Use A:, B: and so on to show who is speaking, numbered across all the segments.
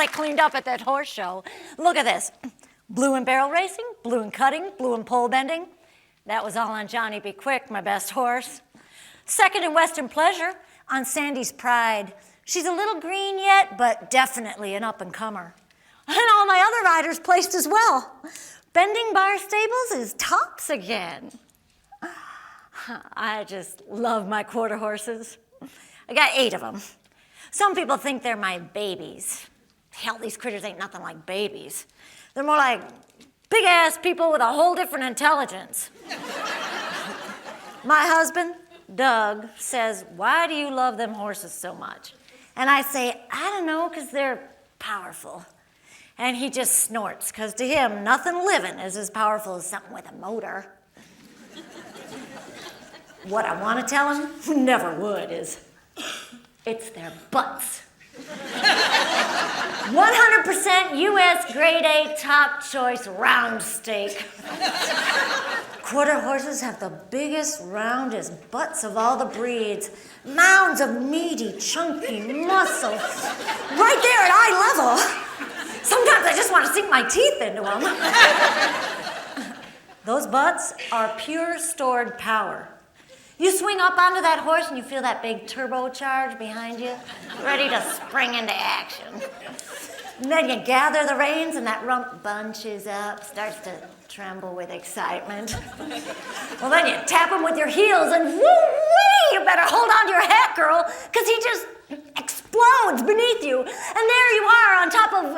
A: I cleaned up at that horse show. Look at this. Blue in barrel racing, blue in cutting, blue in pole bending. That was all on Johnny Be Quick, my best horse. Second in Western Pleasure, on Sandy's Pride. She's a little green yet, but definitely an up-and-comer. And all my other riders placed as well. Bending Bar Stables is tops again. I just love my quarter horses. I got 8 of them. Some people think they're my babies. Hell, these critters ain't nothing like babies. They're more like big-ass people with a whole different intelligence. My husband, Doug, says, "Why do you love them horses so much?" And I say, "I don't know, because they're powerful." And he just snorts, because to him, nothing living is as powerful as something with a motor. What I want to tell him, never would, is it's their butts. 100% U.S. grade A top choice round steak. Quarter horses have the biggest, roundest butts of all the breeds. Mounds of meaty, chunky muscle. Right there at eye level. Sometimes I just want to sink my teeth into them. Those butts are pure stored power. You swing up onto that horse and you feel that big turbocharge behind you, ready to spring into action. And then you gather the reins and that rump bunches up, starts to tremble with excitement. Well, then you tap him with your heels and woo-wee, you better hold on to your hat, girl, because he just explodes beneath you. And there you are on top of,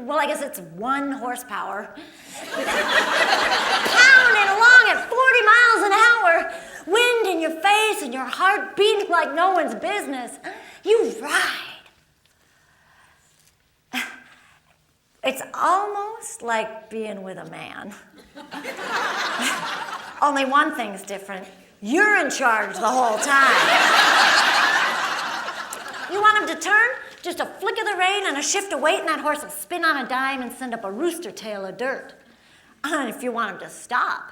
A: well, I guess it's 1 horsepower. Pounding along at 40 miles an hour. Wind in your face and your heart beating like no one's business. You ride. It's almost like being with a man. Only one thing's different. You're in charge the whole time. You want him to turn? Just a flick of the rein and a shift of weight and that horse will spin on a dime and send up a rooster tail of dirt. And if you want him to stop,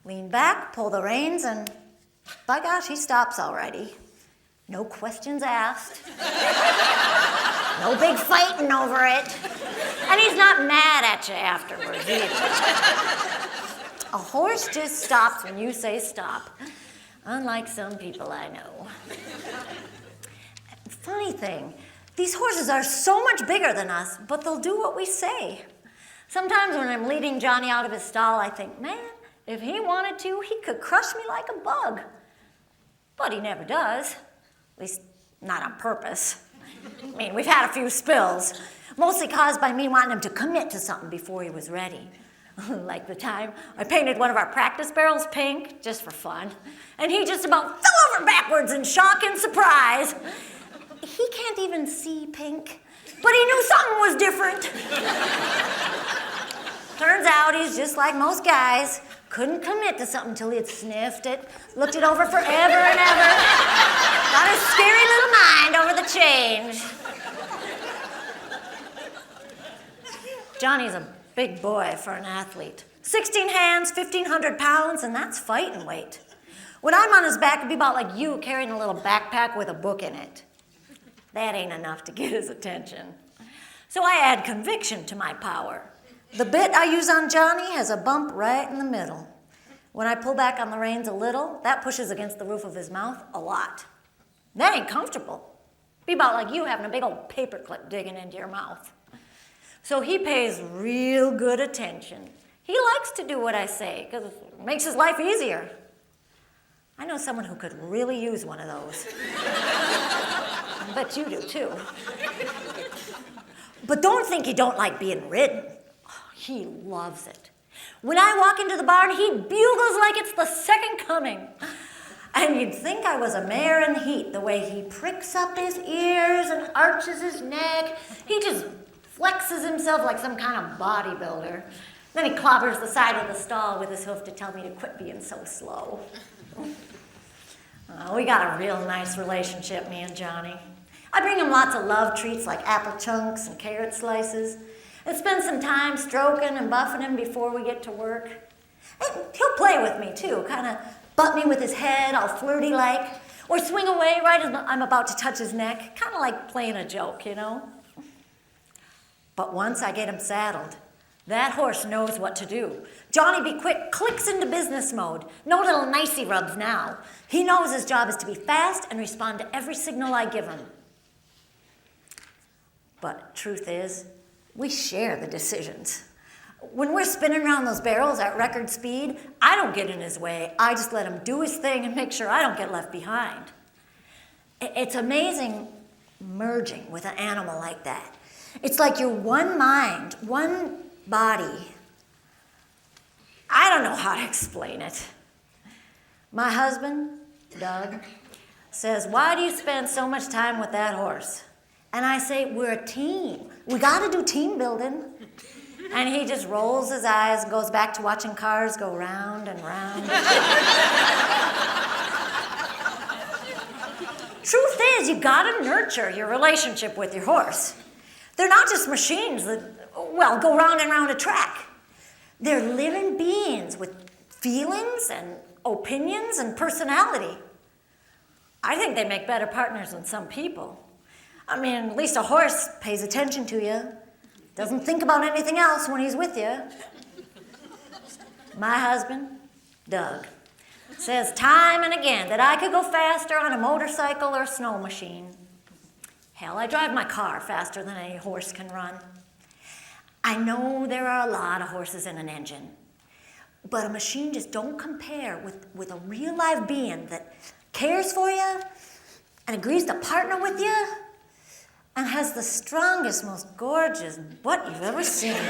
A: lean back, pull the reins, and by gosh, he stops already. No questions asked. No big fighting over it. And he's not mad at you afterwards either. A horse just stops when you say stop, unlike some people I know. Funny thing, these horses are so much bigger than us, but they'll do what we say. Sometimes when I'm leading Johnny out of his stall, I think, man, if he wanted to, he could crush me like a bug. But he never does, at least not on purpose. I mean, we've had a few spills, mostly caused by me wanting him to commit to something before he was ready. Like the time I painted one of our practice barrels pink, just for fun, and he just about fell over backwards in shock and surprise. He can't even see pink, but he knew something was different. Turns out he's just like most guys. Couldn't commit to something till he had sniffed it, looked it over forever and ever. Got his scary little mind over the change. Johnny's a big boy for an athlete. 16 hands, 1,500 pounds, and that's fighting weight. When I'm on his back, it'd be about like you carrying a little backpack with a book in it. That ain't enough to get his attention. So I add conviction to my power. The bit I use on Johnny has a bump right in the middle. When I pull back on the reins a little, that pushes against the roof of his mouth a lot. That ain't comfortable. Be about like you having a big old paperclip digging into your mouth. So he pays real good attention. He likes to do what I say because it makes his life easier. I know someone who could really use one of those. I bet you do too. But don't think he don't like being ridden. He loves it. When I walk into the barn, he bugles like it's the second coming. And you'd think I was a mare in heat, the way he pricks up his ears and arches his neck. He just flexes himself like some kind of bodybuilder. Then he clobbers the side of the stall with his hoof to tell me to quit being so slow. We got a real nice relationship, me and Johnny. I bring him lots of love treats like apple chunks and carrot slices. And spend some time stroking and buffing him before we get to work. And he'll play with me too, kind of butt me with his head, all flirty-like, or swing away right as I'm about to touch his neck, kind of like playing a joke, you know? But once I get him saddled, that horse knows what to do. Johnny Be Quick clicks into business mode. No little nicey rubs now. He knows his job is to be fast and respond to every signal I give him. But truth is, we share the decisions. When we're spinning around those barrels at record speed, I don't get in his way. I just let him do his thing and make sure I don't get left behind. It's amazing merging with an animal like that. It's like you're one mind, one body. I don't know how to explain it. My husband, Doug, says, "Why do you spend so much time with that horse?" And I say, "We're a team. We got to do team building." And he just rolls his eyes and goes back to watching cars go round and round. Truth is, you got to nurture your relationship with your horse. They're not just machines that, well, go round and round a track. They're living beings with feelings and opinions and personality. I think they make better partners than some people. I mean, at least a horse pays attention to you, doesn't think about anything else when he's with you. My husband, Doug, says time and again that I could go faster on a motorcycle or a snow machine. Hell, I drive my car faster than any horse can run. I know there are a lot of horses in an engine, but a machine just don't compare with a real live being that cares for you and agrees to partner with you and has the strongest, most gorgeous butt you've ever seen.